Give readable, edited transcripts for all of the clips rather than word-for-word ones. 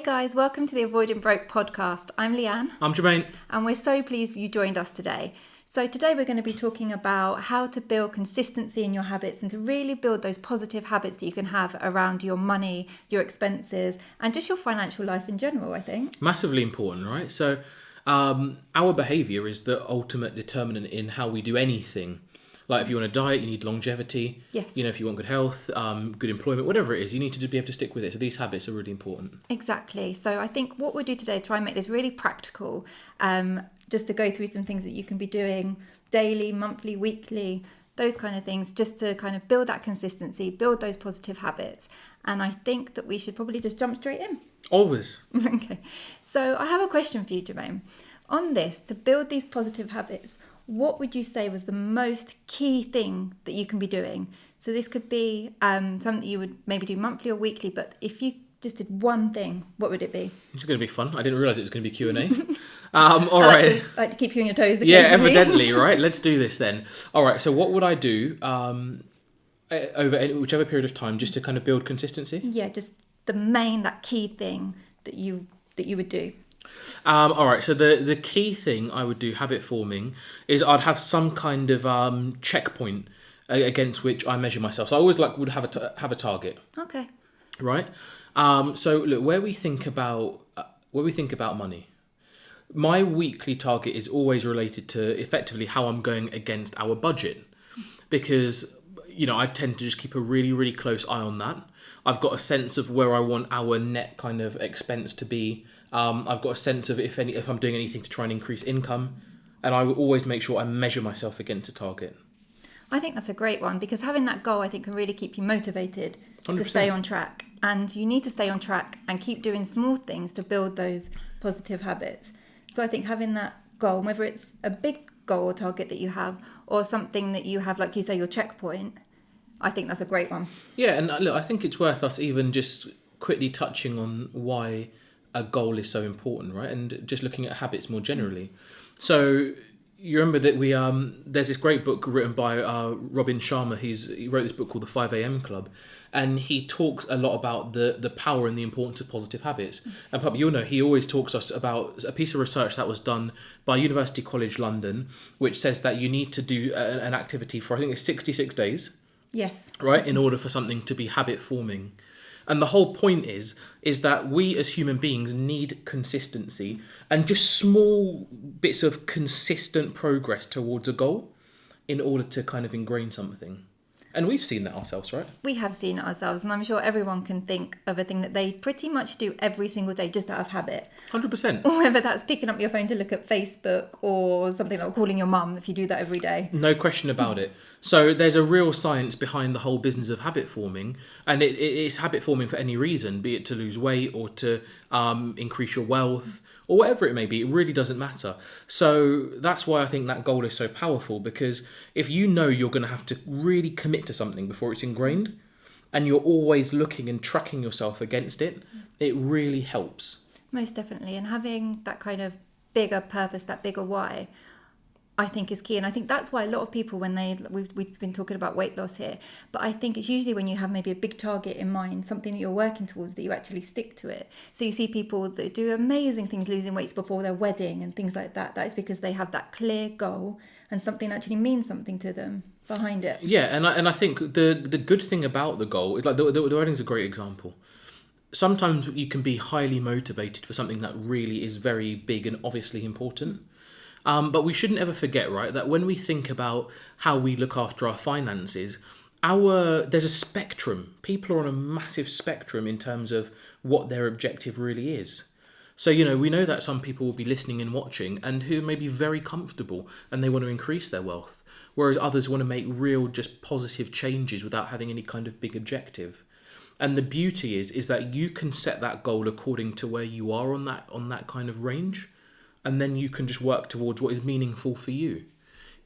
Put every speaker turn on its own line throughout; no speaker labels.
guys, welcome to the Avoiding Broke podcast. I'm Leanne.
I'm Jermaine.
And we're so pleased you joined us today. So today we're going to be talking about how to build consistency in your habits and to really build those positive habits that you can have around your money, your expenses, and just your financial life in general, I think.
Massively important, right? So our behaviour is the ultimate determinant in how we do anything. Like if you want to diet, you need longevity.
Yes.
You know, if you want good health, good employment, whatever it is, you need to be able to stick with it. So these habits are really important.
Exactly. So I think what we'll do today is try and make this really practical, just to go through some things that you can be doing daily, monthly, weekly, those kind of things, just to kind of build that consistency, build those positive habits. And I think that we should probably just jump straight in.
Always.
Okay. So I have a question for you, Jermaine. On this, to build these positive habits, what would you say was the most key thing that you can be doing? So this could be something that you would maybe do monthly or weekly, but if you just did one thing, what would it be?
This is going to be fun. I didn't realise it was going to be Q&A. All right.
I like to keep you on your toes
Yeah,
occasionally.
evidently, right? Let's do this then. All right, so what would I do over whichever period of time just to kind of build consistency?
Yeah, just that key thing that you would do.
All right, so the key thing I would do habit forming is I'd have some kind of checkpoint against which I measure myself. So I always would have a target.
Okay.
Right. So look, where we think about money, my weekly target is always related to effectively how I'm going against our budget, because I tend to just keep a really, really close eye on that. I've got a sense of where I want our net kind of expense to be. I've got a sense of if I'm doing anything to try and increase income, and I will always make sure I measure myself against a target.
I think that's a great one, because having that goal, I think, can really keep you motivated
100%.
To stay on track. And you need to stay on track and keep doing small things to build those positive habits. So I think having that goal, whether it's a big goal or target that you have, or something that you have, like you say, your checkpoint, I think that's a great one. Yeah,
and look, I think it's worth us even just quickly touching on why a goal is so important, right? And just looking at habits more generally. So you remember that there's this great book written by Robin Sharma. He wrote this book called The 5 a.m. Club, and he talks a lot about the power and the importance of positive habits. And probably you'll know, he always talks us about a piece of research that was done by University College London, which says that you need to do an activity for, I think it's 66 days.
Yes.
Right, in order for something to be habit forming. And the whole point is that we as human beings need consistency and just small bits of consistent progress towards a goal in order to kind of ingrain something. And we've seen that ourselves, right?
We have seen it ourselves, and I'm sure everyone can think of a thing that they pretty much do every single day just out of habit.
100%.
Whether that's picking up your phone to look at Facebook or something like calling your mum, if you do that every day.
No question about it. So there's a real science behind the whole business of habit forming, and it's habit forming for any reason, be it to lose weight or to increase your wealth or whatever it may be. It really doesn't matter. So that's why I think that goal is so powerful, because if you know you're going to have to really commit to something before it's ingrained, and you're always looking and tracking yourself against it, it really helps.
Most definitely. And having that kind of bigger purpose, that bigger why, I think is key. And I think that's why a lot of people, when we've been talking about weight loss here, but I think it's usually when you have maybe a big target in mind, something that you're working towards, that you actually stick to it. So you see people that do amazing things, losing weight before their wedding and things like that. That is because they have that clear goal and something actually means something to them behind it.
Yeah, and I think the good thing about the goal is, like, the wedding's a great example. Sometimes you can be highly motivated for something that really is very big and obviously important. But we shouldn't ever forget, right, that when we think about how we look after our finances, there's a spectrum. People are on a massive spectrum in terms of what their objective really is. So, we know that some people will be listening and watching and who may be very comfortable and they want to increase their wealth, whereas others want to make real, just positive changes without having any kind of big objective. And the beauty is that you can set that goal according to where you are on that kind of range. And then you can just work towards what is meaningful for you,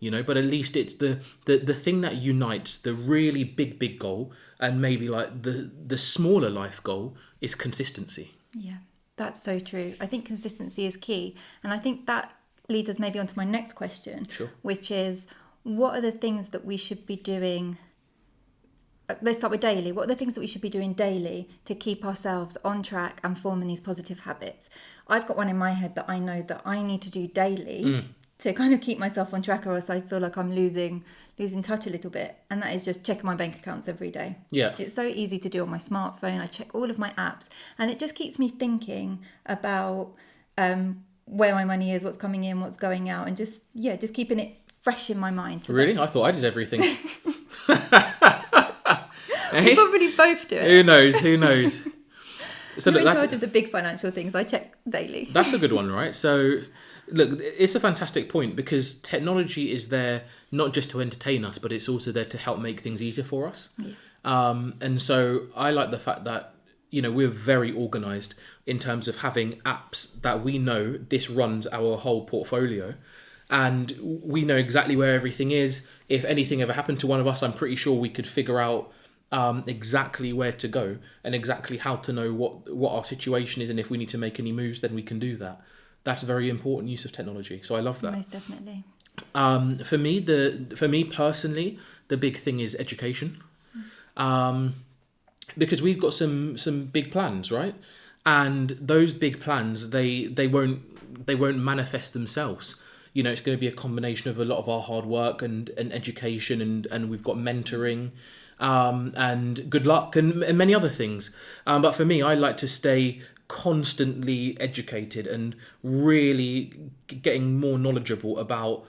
but at least it's the thing that unites the really big goal and maybe like the smaller life goal is consistency.
Yeah, that's so true. I think consistency is key. And I think that leads us maybe onto my next question,
Sure.
Which is, what are the things that we should be doing let's start with daily. What are the things that we should be doing daily to keep ourselves on track and forming these positive habits? I've got one in my head that I know that I need to do daily to kind of keep myself on track, or else I feel like I'm losing touch a little bit. And that is just checking my bank accounts every day.
Yeah.
It's so easy to do on my smartphone. I check all of my apps, and it just keeps me thinking about where my money is, what's coming in, what's going out, and just keeping it fresh in my mind. So
really? I thought I did everything.
We probably both do it.
Who knows? So
You're in charge of the big financial things. I check daily.
That's a good one, right? So, look, it's a fantastic point, because technology is there not just to entertain us, but it's also there to help make things easier for us. Yeah. And so I like the fact that, we're very organised in terms of having apps that we know this runs our whole portfolio, and we know exactly where everything is. If anything ever happened to one of us, I'm pretty sure we could figure out exactly where to go and exactly how to know what our situation is, and if we need to make any moves, then we can do that. That's a very important use of technology. So I love that.
Most definitely.
For me personally, the big thing is education, because we've got some big plans, right? And those big plans, they won't manifest themselves. It's going to be a combination of a lot of our hard work and education, and we've got mentoring. And good luck and many other things. But for me, I like to stay constantly educated and really getting more knowledgeable about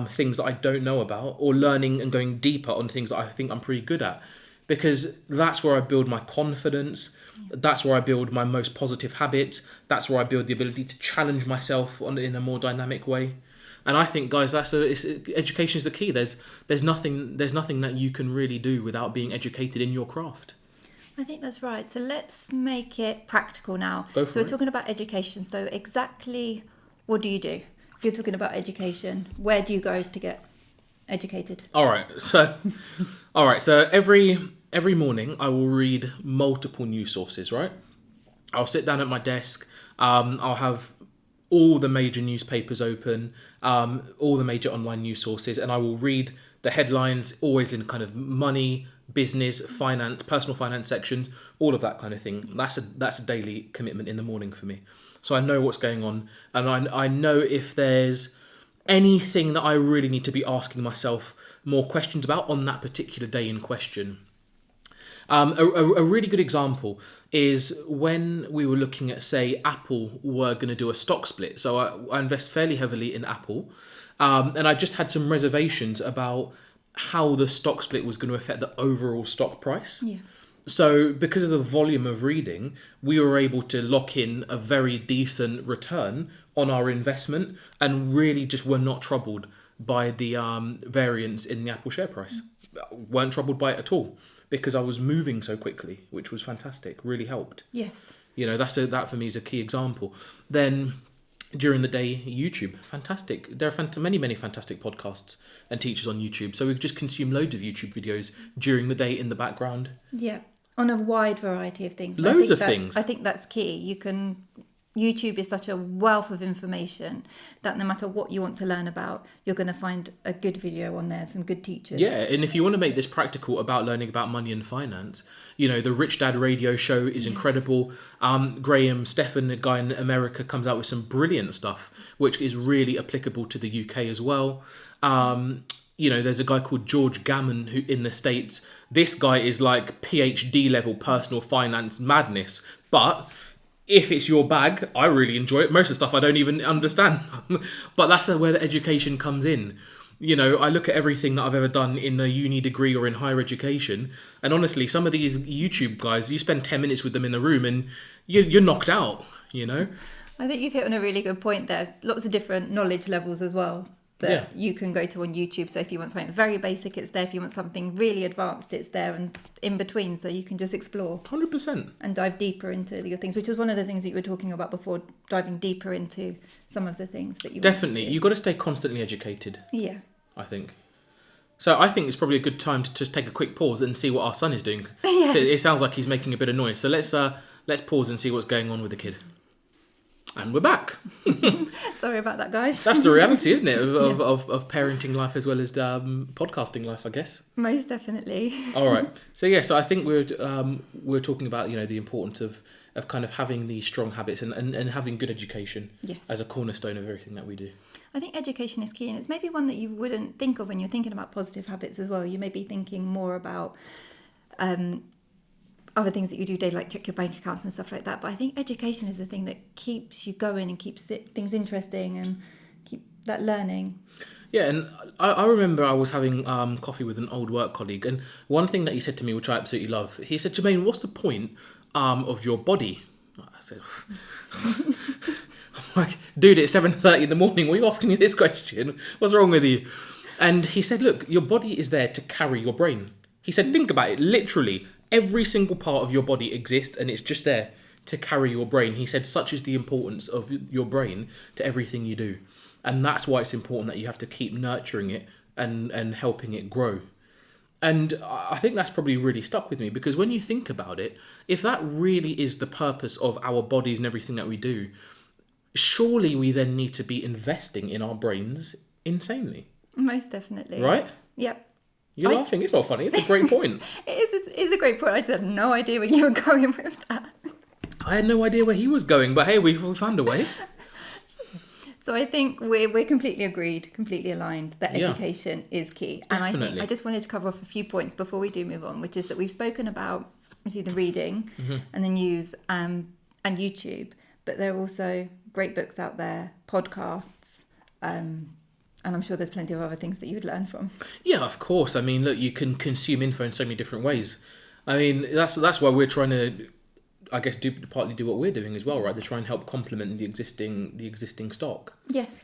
things that I don't know about, or learning and going deeper on things that I think I'm pretty good at, because that's where I build my confidence. That's where I build my most positive habits. That's where I build the ability to challenge myself in a more dynamic way. And I think, guys, education is the key. There's nothing that you can really do without being educated in your craft.
I think that's right. So let's make it practical now. So we're talking about education. So exactly what do you do? If you're talking about education, where do you go to get educated?
All right. So every morning I will read multiple news sources, right? I'll sit down at my desk. I'll have all the major newspapers open, all the major online news sources, and I will read the headlines, always in kind of money, business, finance, personal finance sections, all of that kind of thing. That's a daily commitment in the morning for me. So I know what's going on, and I know if there's anything that I really need to be asking myself more questions about on that particular day in question. A really good example is when we were looking at, say, Apple were going to do a stock split. So I invest fairly heavily in Apple, and I just had some reservations about how the stock split was going to affect the overall stock price.
Yeah.
So because of the volume of reading, we were able to lock in a very decent return on our investment, and really just were not troubled by the variance in the Apple share price. Weren't troubled by it at all, because I was moving so quickly, which was fantastic, really helped.
Yes.
That for me is a key example. Then during the day, YouTube, fantastic. There are many fantastic podcasts and teachers on YouTube. So we just consume loads of YouTube videos during the day in the background.
Yeah, on a wide variety of things.
Loads of things.
I think that's key. YouTube is such a wealth of information that no matter what you want to learn about, you're going to find a good video on there, some good teachers.
Yeah, and if you want to make this practical about learning about money and finance, the Rich Dad radio show is incredible. Graham Stephan, the guy in America, comes out with some brilliant stuff, which is really applicable to the UK as well. There's a guy called George Gammon who in the States. This guy is like PhD level personal finance madness, but if it's your bag, I really enjoy it. Most of the stuff I don't even understand. But that's where the education comes in. I look at everything that I've ever done in a uni degree or in higher education, and honestly, some of these YouTube guys, you spend 10 minutes with them in the room and you're knocked out,
I think you've hit on a really good point there. Lots of different knowledge levels as well that you can go to on YouTube. So if you want something very basic, it's there. If you want something really advanced, it's there, and in between, so you can just explore
100%
and dive deeper into your things, which was one of the things that you were talking about before, diving deeper into some of the things that you
definitely you've got to stay constantly educated.
Yeah,
I think so. I think it's probably a good time to just take a quick pause and see what our son is doing.
Yeah.
It sounds like he's making a bit of noise, so let's pause and see what's going on with the kid. And we're back.
Sorry about that, guys.
That's the reality, isn't it, of parenting life as well as podcasting life, I guess.
Most definitely.
All right. So so I think we're talking about the importance of kind of having these strong habits and having good education as a cornerstone of everything that we do.
I think education is key, and it's maybe one that you wouldn't think of when you're thinking about positive habits as well. You may be thinking more about other things that you do daily, like check your bank accounts and stuff like that. But I think education is the thing that keeps you going and keeps things interesting and keep that learning.
Yeah, and I remember I was having coffee with an old work colleague, and one thing that he said to me, which I absolutely love, he said, "Jermaine, what's the point of your body?" I said, I'm like, dude, it's 7:30 in the morning. Why are you asking me this question? What's wrong with you? And he said, look, your body is there to carry your brain. He said, think about it. Literally, every single part of your body exists, and it's just there to carry your brain. He said, such is the importance of your brain to everything you do. And that's why it's important that you have to keep nurturing it and helping it grow. And I think that's probably really stuck with me, because when you think about it, if that really is the purpose of our bodies and everything that we do, surely we then need to be investing in our brains insanely.
Most definitely.
Right?
Yep.
You're laughing. It's not funny. It's a great point.
It is a great point. I just had no idea where you were going with that.
I had no idea where he was going, but hey, we found a way.
So I think we're completely agreed, completely aligned that education is key. And
Definitely.
I think I just wanted to cover off a few points before we do move on, which is that we've spoken about obviously the reading and the news and YouTube, but there are also great books out there, podcasts, and I'm sure there's plenty of other things that you would learn from. Yeah,
of course. I mean, look, you can consume info in so many different ways. I mean, that's why we're trying to, I guess, partly do what we're doing as well, right? To try and help complement the existing stock.
Yes.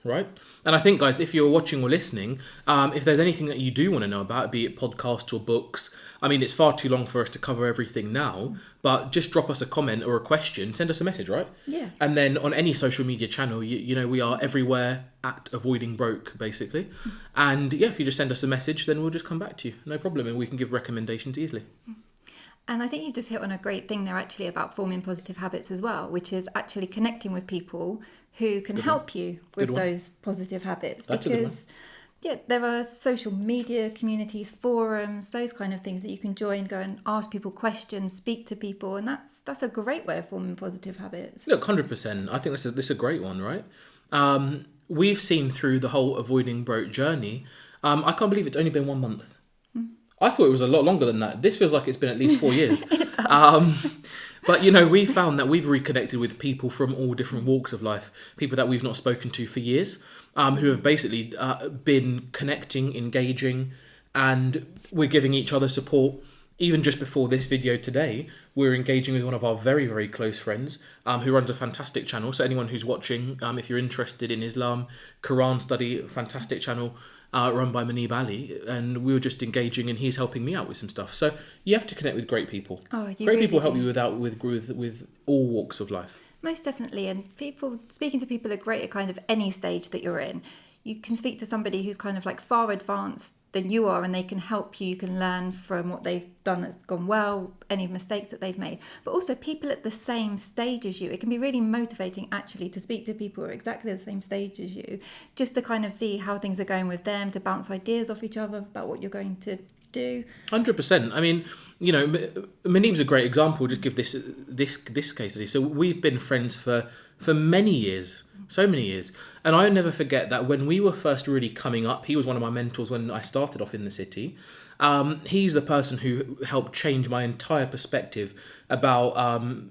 Right? And I think, guys, if you're watching or listening, if there's anything that you do want to know about, be it podcasts or books, I mean, it's far too long for us to cover everything now, but just drop us a comment or a question, send us a message, right?
Yeah.
And then on any social media channel, you know, we are everywhere at AvoidingBroke, basically. And if you just send us a message, then we'll just come back to you. No problem. And we can give recommendations easily.
And I think you've just hit on a great thing there actually about forming positive habits as well, which is actually connecting with people who can help you with those positive habits.
That's
because there are social media communities, forums, those kind of things that you can join, go and ask people questions, speak to people, and that's a great way of forming positive habits.
Look, 100%. I think this is a great one, right? We've seen through the whole Avoiding Broke journey. I can't believe it's only been 1 month. I thought it was a lot longer than that. This feels like it's been at least 4 years.
It does.
But, you know, we found that we've reconnected with people from all different walks of life, people that we've not spoken to for years, who have basically been connecting, engaging, and we're giving each other support. Even just before this video today, we're engaging with one of our very, very close friends who runs a fantastic channel. So anyone who's watching, if you're interested in Islam, Quran study, fantastic channel, run by Manib Ali, and we were just engaging, and he's helping me out with some stuff. So you have to connect with great people. Great people help you with all walks of life.
Most definitely, and speaking to people are great at kind of any stage that you're in. You can speak to somebody who's kind of like far advanced than you are, and they can help you. You can learn from what they've done that's gone well, any mistakes that they've made. But also people at the same stage as you. It can be really motivating actually to speak to people who are exactly the same stage as you, just to kind of see how things are going with them, to bounce ideas off each other about what you're going to do.
100%. I mean, you know, Manib's a great example. Just give this case study. So we've been friends for many years. So many years. And I'll never forget that when we were first really coming up, he was one of my mentors when I started off in the city. He's the person who helped change my entire perspective about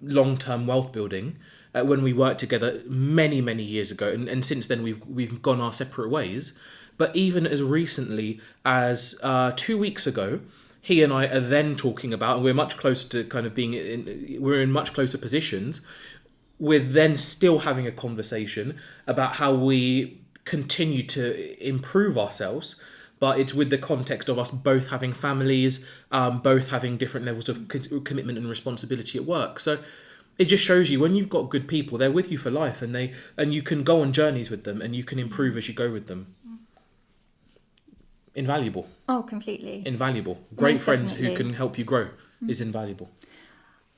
long-term wealth building when we worked together many, many years ago. And since then, we've gone our separate ways. But even as recently as 2 weeks ago, he and I are then talking about, and we're much closer to kind of we're in much closer positions. We're then still having a conversation about how we continue to improve ourselves, but it's with the context of us both having families, both having different levels of commitment and responsibility at work. So it just shows you when you've got good people, they're with you for life, and you can go on journeys with them, and you can improve as you go with them. Invaluable.
Oh, completely.
Invaluable. Great
Most
friends
definitely.
who can help you grow is invaluable.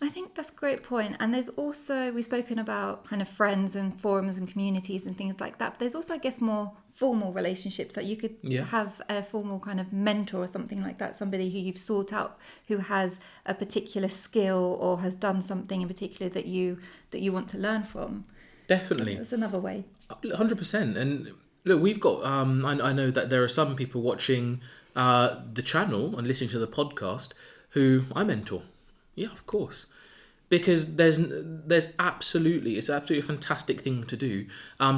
I think that's a great point. And there's also, we've spoken about kind of friends and forums and communities and things like that. But there's also, I guess, more formal relationships that you could have a formal kind of mentor or something like that. Somebody who you've sought out, who has a particular skill or has done something in particular that you want to learn from.
Definitely.
That's another way.
100%. And look, we've got, I know that there are some people watching the channel and listening to the podcast who I mentor. Yeah, of course. Because it's absolutely a fantastic thing to do,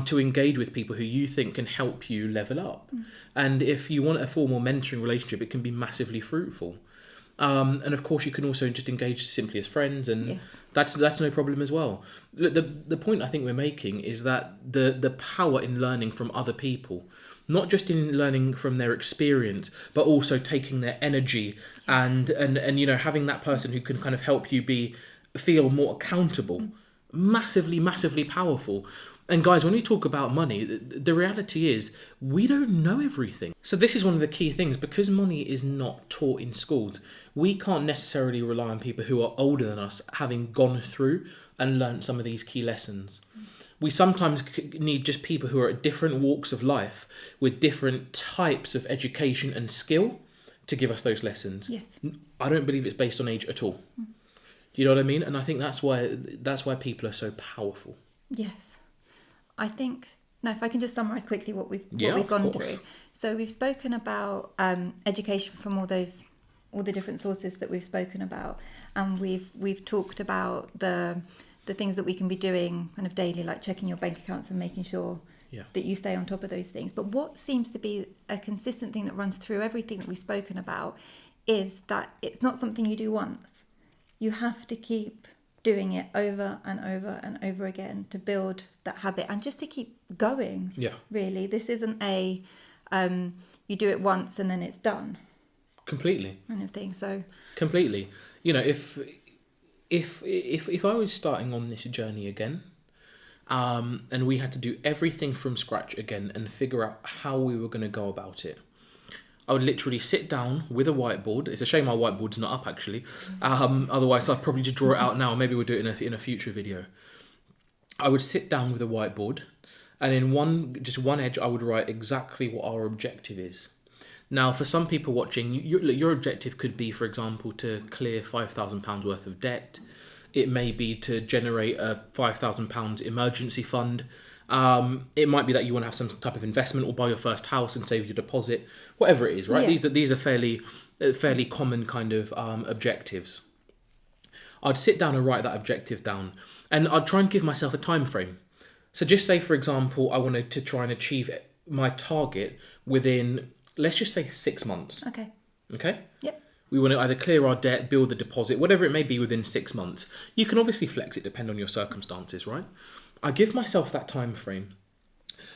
to engage with people who you think can help you level up. And if you want a formal mentoring relationship, it can be massively fruitful. And of course, you can also just engage simply as friends, and that's no problem as well. The point I think we're making is that the power in learning from other people, not just in learning from their experience, but also taking their energy and having that person who can kind of help you feel more accountable, massively powerful. And guys, when we talk about money, the reality is we don't know everything. So this is one of the key things, because money is not taught in schools. We can't necessarily rely on people who are older than us having gone through and learned some of these key lessons. We sometimes need just people who are at different walks of life with different types of education and skill to give us those lessons.
Yes.
I don't believe it's based on age at all. Do you know what I mean? And I think that's why people are so powerful.
Yes. I think, now if I can just summarise quickly what we've gone through. So we've spoken about education from all the different sources that we've spoken about, and we've talked about the things that we can be doing kind of daily, like checking your bank accounts and making sure that you stay on top of those things. But what seems to be a consistent thing that runs through everything that we've spoken about is that it's not something you do once. You have to keep doing it over and over and over again to build that habit and just to keep going. Yeah. Really. This isn't you do it once and then it's done.
Completely.
Kind of thing. So
completely. If I was starting on this journey again, and we had to do everything from scratch again and figure out how we were going to go about it, I would literally sit down with a whiteboard. It's a shame our whiteboard's not up, actually. Otherwise, I'd probably just draw it out now. Maybe we'll do it in a future video. I would sit down with a whiteboard, and in one edge, I would write exactly what our objective is. Now, for some people watching, your objective could be, for example, to clear £5,000 worth of debt. It may be to generate a £5,000 emergency fund. It might be that you want to have some type of investment or buy your first house and save your deposit, whatever it is, right? Yeah. These are fairly common kind of objectives. I'd sit down and write that objective down, and I'd try and give myself a time frame. So just say, for example, I wanted to try and achieve my target within, let's just say 6 months. Okay? Yep. We want to either clear our debt, build the deposit, whatever it may be within 6 months. You can obviously flex it depending on your circumstances, right? I give myself that time frame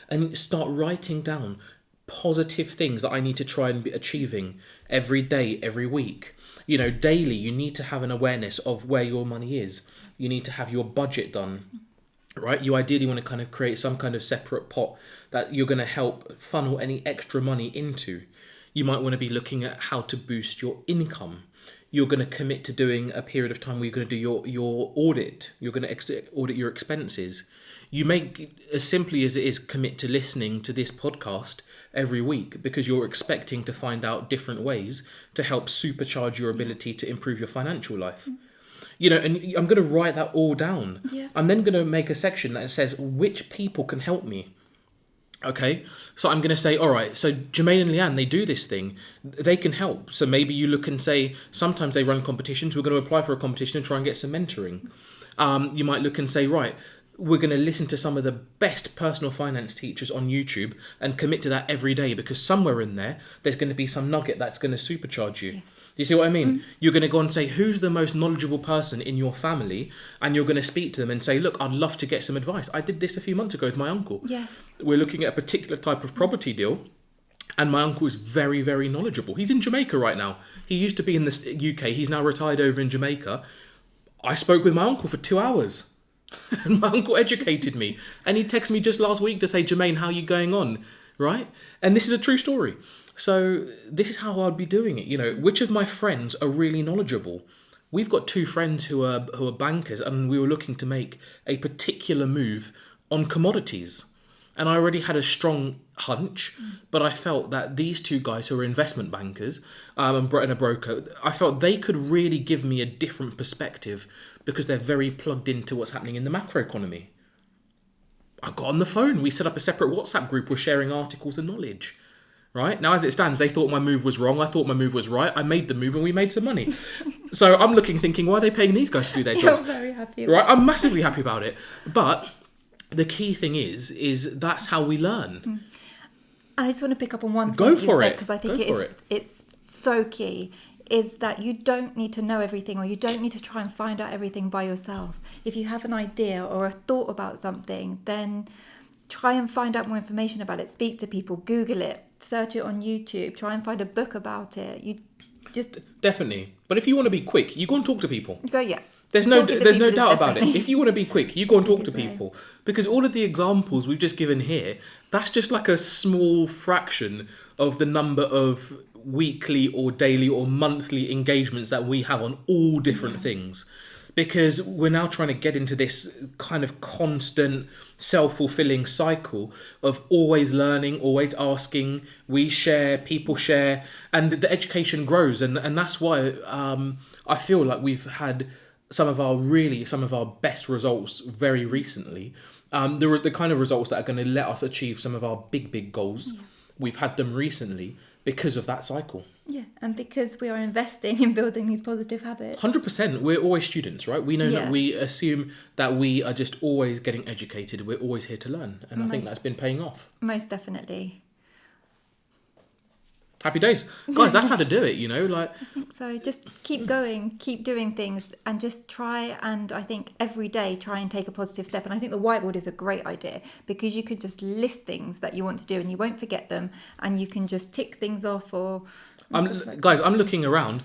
and start writing down positive things that I need to try and be achieving every day, every week. Daily, you need to have an awareness of where your money is. You need to have your budget done, right? You ideally want to kind of create some kind of separate pot that you're going to help funnel any extra money into. You might want to be looking at how to boost your income. You're going to commit to doing a period of time where you're going to do your audit. You're going to audit your expenses. You make, as simply as it is, commit to listening to this podcast every week, because you're expecting to find out different ways to help supercharge your ability to improve your financial life. And I'm going to write that all down. Yeah. I'm then going to make a section that says which people can help me. Okay, so I'm going to say, all right, so Jermaine and Leanne, they do this thing. They can help. So maybe you look and say, sometimes they run competitions. We're going to apply for a competition and try and get some mentoring. You might look and say, right, we're going to listen to some of the best personal finance teachers on YouTube and commit to that every day, because somewhere in there's going to be some nugget that's going to supercharge you. Yes. Do you see what I mean? You're going to go and say, who's the most knowledgeable person in your family? And you're going to speak to them and say, look, I'd love to get some advice. I did this a few months ago with my uncle. Yes. We're looking at a particular type of property deal, and my uncle is very, very knowledgeable. He's in Jamaica right now. He used to be in the UK. He's now retired over in Jamaica. I spoke with my uncle for 2 hours. And my uncle educated me. And he texted me just last week to say, Jermaine, how are you going on? Right? And this is a true story. So this is how I'd be doing it. Which of my friends are really knowledgeable? We've got two friends who are bankers, and we were looking to make a particular move on commodities. And I already had a strong hunch, but I felt that these two guys who are investment bankers and a broker, I felt they could really give me a different perspective because they're very plugged into what's happening in the macroeconomy. I got on the phone. We set up a separate WhatsApp group. We're sharing articles and knowledge. Right? Now, as it stands, they thought my move was wrong. I thought my move was right. I made the move and we made some money. So I'm thinking, why are they paying these guys to do their jobs?
You're very happy
right? I'm massively happy about it. But the key thing is that's how we learn.
I just want to pick up on one thing
Go
you
for
said,
it.
because I think it's so key, is that you don't need to know everything, or you don't need to try and find out everything by yourself. If you have an idea or a thought about something, then try and find out more information about it. Speak to people, Google it, search it on YouTube, try and find a book about it. You just...
Definitely. But if you want to be quick, you go and talk to people.
Go, yeah.
There's no
Talking to people is
doubt about it.
definitely-
If you want to be quick, you go and talk to
so.
people. Because all of the examples we've just given here, that's just like a small fraction of the number of weekly or daily or monthly engagements that we have on all different things. Because we're now trying to get into this kind of constant self-fulfilling cycle of always learning, always asking. We share, people share, and the education grows. And that's why I feel like we've had some of our best results very recently. The kind of results that are going to let us achieve some of our big goals. Yeah. We've had them recently because of that cycle.
Yeah, and because we are investing in building these positive habits.
100%. We're always students, right? We know that we assume that we are just always getting educated. We're always here to learn. And I think that's been paying off.
Most definitely.
Happy days. Guys, that's how to do it,
I think so. Just keep going, keep doing things, and just try, and I think every day try and take a positive step. And I think the whiteboard is a great idea, because you could just list things that you want to do and you won't forget them, and you can just tick things off
guys, I'm looking around.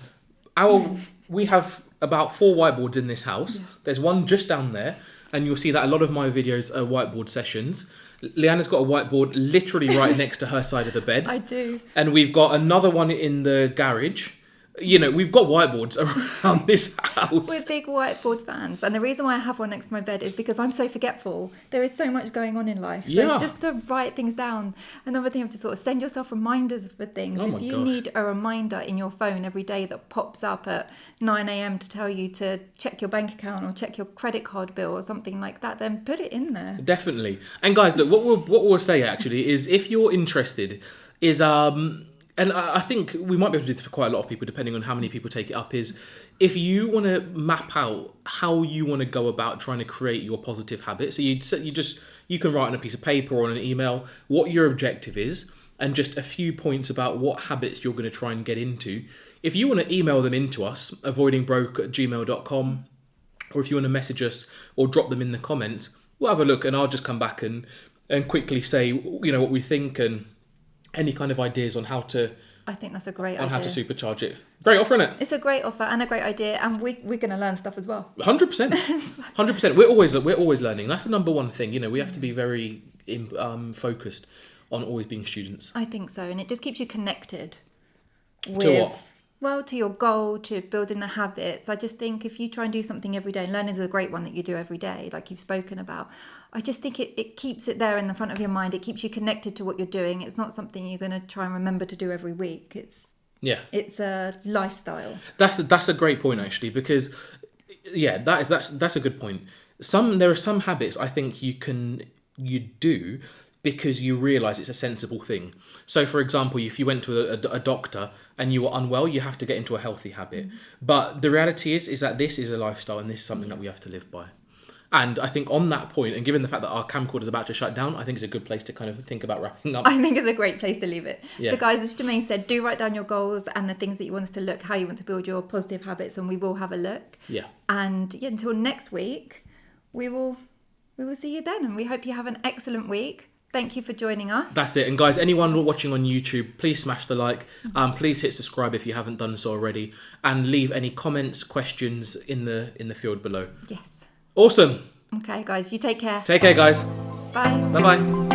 We have about 4 whiteboards in this house. Yeah. There's one just down there, and you'll see that a lot of my videos are whiteboard sessions. Leanna's got a whiteboard literally right next to her side of the bed.
I do.
And we've got another one in the garage. We've got whiteboards around this house.
We're big whiteboard fans. And the reason why I have one next to my bed is because I'm so forgetful. There is so much going on in life. So just to write things down. Another thing, to sort of send yourself reminders for things. If you need a reminder in your phone every day that pops up at 9 a.m. to tell you to check your bank account or check your credit card bill or something like that, then put it in there.
Definitely. And guys, look, what we'll say actually is, if you're interested, is and I think we might be able to do this for quite a lot of people, depending on how many people take it up, is if you want to map out how you want to go about trying to create your positive habits. So you can write on a piece of paper or on an email what your objective is, and just a few points about what habits you're going to try and get into. If you want to email them into us, avoidingbroke@gmail.com, or if you want to message us or drop them in the comments, we'll have a look, and I'll just come back and quickly say what we think and any kind of ideas on how to...
I think that's a great idea.
On how to supercharge it. Great offer, isn't it?
It's a great offer and a great idea, and we're going to learn stuff as well.
100%. 100%. We're always learning. That's the number one thing. We have to be very focused on always being students.
I think so, and it just keeps you connected with...
To what?
Well, to your goal, to building the habits. I just think if you try and do something every day, and learning is a great one that you do every day, like you've spoken about, I just think it keeps it there in the front of your mind. It keeps you connected to what you're doing. It's not something you're going to try and remember to do every week. It's a lifestyle.
That's a great point, actually, because that's a good point. There are some habits I think you do because you realise it's a sensible thing. So, for example, if you went to a doctor and you were unwell, you have to get into a healthy habit. Mm-hmm. But the reality is that this is a lifestyle, and this is something that we have to live by. And I think on that point, and given the fact that our camcorder is about to shut down, I think it's a good place to kind of think about wrapping up.
I think it's a great place to leave it. Yeah. So guys, as Jermaine said, do write down your goals and the things that you want us to look, how you want to build your positive habits, and we will have a look.
Yeah.
And until next week, we will see you then, and we hope you have an excellent week. Thank you for joining us. That's it. And guys, anyone watching on YouTube, please smash the like. Please hit subscribe if you haven't done so already, and leave any comments, questions in the field below. Yes. Awesome. Okay, guys, you take care. Take care, guys. Bye. Bye-bye.